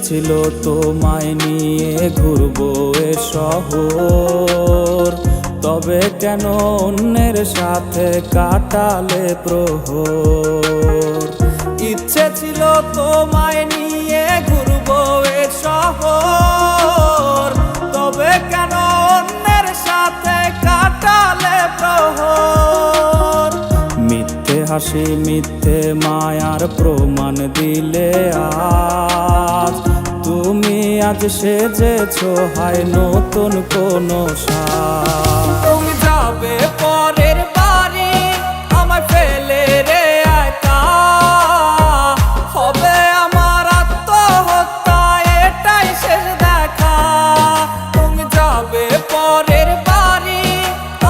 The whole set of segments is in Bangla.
ছিল তোমায় নিয়ে ঘুরবো এ শহর, তবে কেন অন্যের সাথে কাটালে প্রহর। ইচ্ছে ছিল তোমায় নিয়ে ঘুরবো এ শহর, তবে কেন অন্যের সাথে কাটালে প্রহর। মিথ্যে হাসি মিথ্যে মায়ার প্রমাণ দিলে আজ, তুমি আজ সেজেছো হয় নতুন কোনো সাজ। তুমি যাবে পরের বাড়ি আমায় ফেলে রে একা, হবে আমার আত্মহত্যা এটাই শেষ দেখা। তুমি যাবে পরের বাড়ি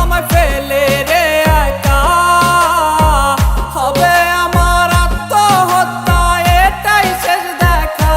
আমায় ফেলে রে একা, হবে আমার আত্মহত্যা এটাই শেষ দেখা।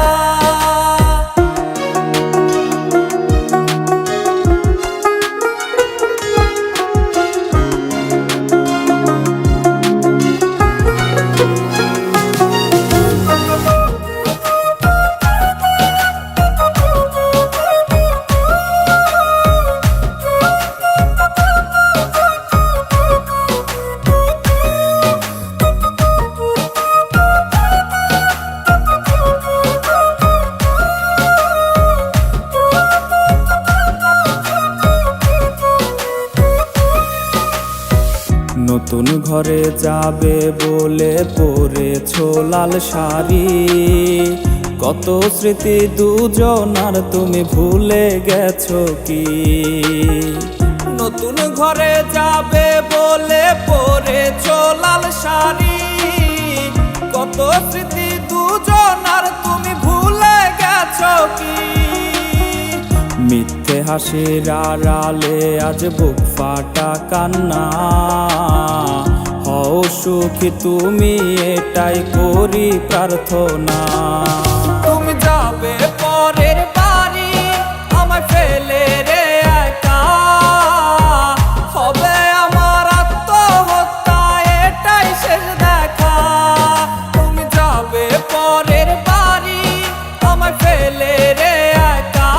নতুন ঘরে যাবে বলে পরেছো লাল শাড়ি, কত স্মৃতি দুজনার তুমি ভুলে গেছো কি? নতুন ঘরে যাবে বলে পরেছো লাল শাড়ি, কত স্মৃতি দুজনার তুমি ভুলে গেছো কি? মিথ্যে হাসির আড়ালে আজ বুক ফাটা কান্না, হও সুখী তুমি এটাই করি প্রার্থনা। তুমি যাবে পরের বাড়ি আমায় ফেলে রে একা, হবে আমার আত্মহত্যা এটাই শেষ দেখা। তুমি যাবে পরের বাড়ি আমায় ফেলে রে একা,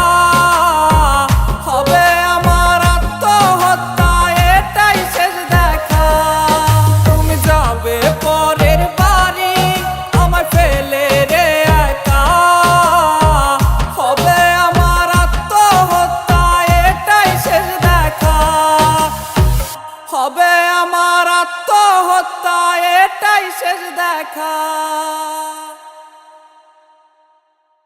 হবে আমার আত্মহত্যা এটাই শেষ দেখা। তুমি যাবে পরের বাড়ি আমায় ফেলে রে একা, হবে আমার আত্মহত্যা এটাই শেষ দেখা। হবে আমার আত্মহত্যা এটাই শেষ দেখা।